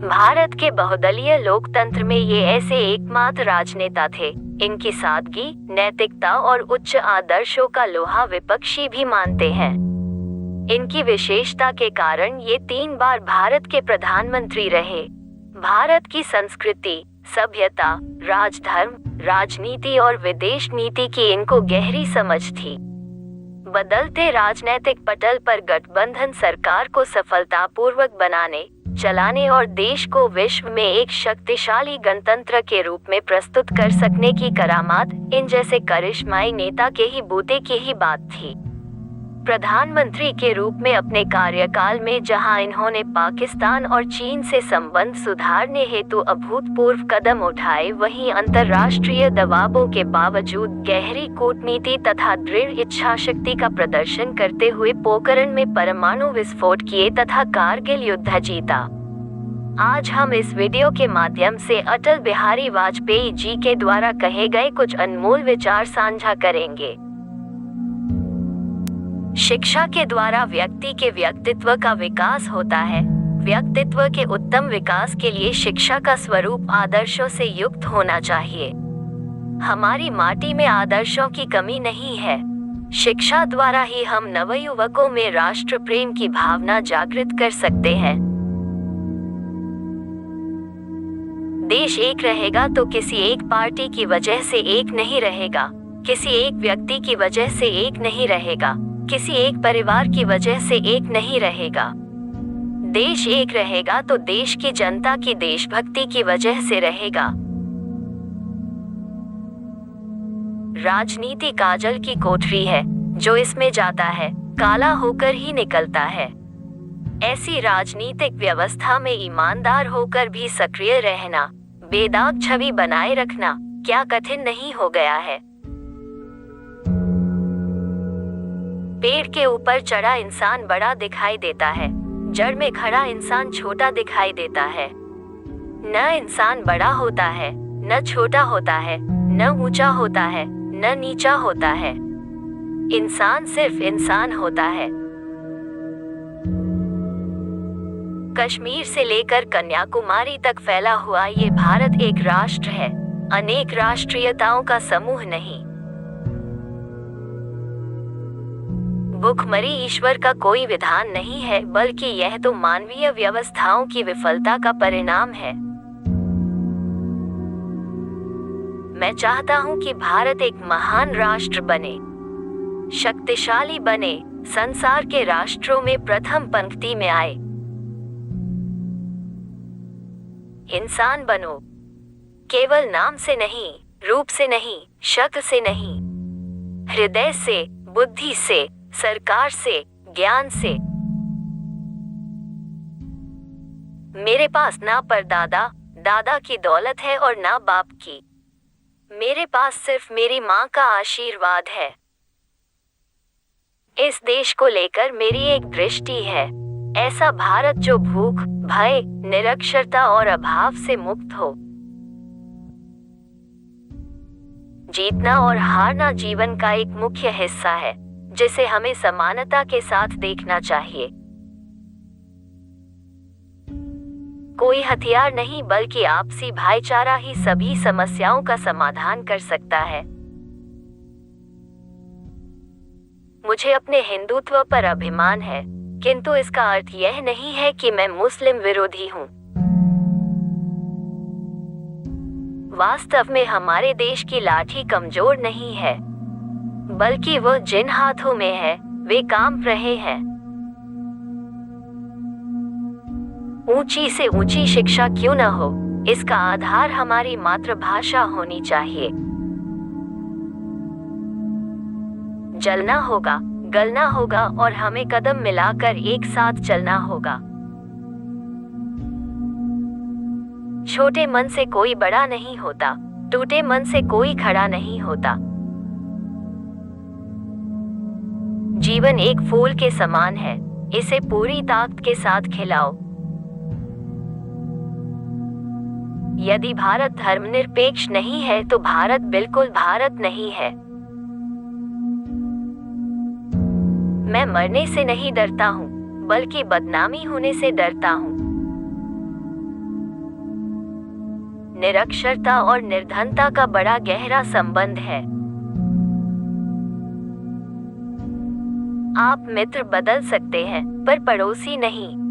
भारत के बहुदलीय लोकतंत्र में ये ऐसे एकमात्र राजनेता थे। इनकी सादगी, नैतिकता और उच्च आदर्शों का लोहा विपक्षी भी मानते हैं। इनकी विशेषता के कारण ये 3 बार भारत के प्रधानमंत्री रहे। भारत की संस्कृति, सभ्यता, राजधर्म, राजनीति और विदेश नीति की इनको गहरी समझ थी। बदलते राजनैतिक पटल पर गठबंधन सरकार को सफलतापूर्वक बनाने, चलाने और देश को विश्व में एक शक्तिशाली गणतंत्र के रूप में प्रस्तुत कर सकने की करामात इन जैसे करिश्माई नेता के ही बूते की ही बात थी। प्रधानमंत्री के रूप में अपने कार्यकाल में जहां इन्होंने पाकिस्तान और चीन से संबंध सुधारने हेतु अभूतपूर्व कदम उठाए, वहीं अंतर्राष्ट्रीय दबावों के बावजूद गहरी कूटनीति तथा दृढ़ इच्छाशक्ति का प्रदर्शन करते हुए पोखरण में परमाणु विस्फोट किए तथा कारगिल युद्ध जीता। आज हम इस वीडियो के माध्यम से अटल बिहारी वाजपेयी जी के द्वारा कहे गए कुछ अनमोल विचार साझा करेंगे। शिक्षा के द्वारा व्यक्ति के व्यक्तित्व का विकास होता है। व्यक्तित्व के उत्तम विकास के लिए शिक्षा का स्वरूप आदर्शों से युक्त होना चाहिए। हमारी माटी में आदर्शों की कमी नहीं है। शिक्षा द्वारा ही हम नवयुवकों में राष्ट्र प्रेम की भावना जागृत कर सकते हैं। देश एक रहेगा तो किसी एक पार्टी की वजह से एक नहीं रहेगा, किसी एक व्यक्ति की वजह से एक नहीं रहेगा, किसी एक परिवार की वजह से एक नहीं रहेगा। देश एक रहेगा तो देश की जनता की देशभक्ति की वजह से रहेगा। राजनीति काजल की कोठरी है, जो इसमें जाता है काला होकर ही निकलता है। ऐसी राजनीतिक व्यवस्था में ईमानदार होकर भी सक्रिय रहना, बेदाग छवि बनाए रखना क्या कठिन नहीं हो गया है। पेड़ के ऊपर चढ़ा इंसान बड़ा दिखाई देता है, जड़ में खड़ा इंसान छोटा दिखाई देता है। न इंसान बड़ा होता है, न छोटा होता है, न ऊंचा होता है, न नीचा होता है। इंसान सिर्फ इंसान होता है। कश्मीर से लेकर कन्याकुमारी तक फैला हुआ ये भारत एक राष्ट्र है, अनेक राष्ट्रीयताओं का समूह नहीं। भूखमरी ईश्वर का कोई विधान नहीं है, बल्कि यह तो मानवीय व्यवस्थाओं की विफलता का परिणाम है। मैं चाहता हूं कि भारत एक महान राष्ट्र बने, शक्तिशाली बने, संसार के राष्ट्रों में प्रथम पंक्ति में आए। इंसान बनो, केवल नाम से नहीं, रूप से नहीं, शक्ल से नहीं, हृदय से, बुद्धि से, सरकार से, ज्ञान से। मेरे पास ना परदादा दादा की दौलत है और ना बाप की। मेरे पास सिर्फ मेरी माँ का आशीर्वाद है। इस देश को लेकर मेरी एक दृष्टि है, ऐसा भारत जो भूख, भय, निरक्षरता और अभाव से मुक्त हो। जीतना और हारना जीवन का एक मुख्य हिस्सा है, जिसे हमें समानता के साथ देखना चाहिए। कोई हथियार नहीं, बल्कि आपसी भाईचारा ही सभी समस्याओं का समाधान कर सकता है। मुझे अपने हिंदुत्व पर अभिमान है, किंतु इसका अर्थ यह नहीं है कि मैं मुस्लिम विरोधी हूँ। वास्तव में हमारे देश की लाठी कमजोर नहीं है, बल्कि वह जिन हाथों में है वे काम रहे हैं। ऊंची से ऊंची शिक्षा क्यों न हो, इसका आधार हमारी मातृभाषा होनी चाहिए। जलना होगा, गलना होगा और हमें कदम मिलाकर एक साथ चलना होगा। छोटे मन से कोई बड़ा नहीं होता, टूटे मन से कोई खड़ा नहीं होता। जीवन एक फूल के समान है, इसे पूरी ताकत के साथ खिलाओ। यदि भारत धर्मनिरपेक्ष नहीं है तो भारत बिल्कुल भारत नहीं है। मैं मरने से नहीं डरता हूँ, बल्कि बदनामी होने से डरता हूँ। निरक्षरता और निर्धनता का बड़ा गहरा संबंध है। आप मित्र बदल सकते हैं, पर पड़ोसी नहीं।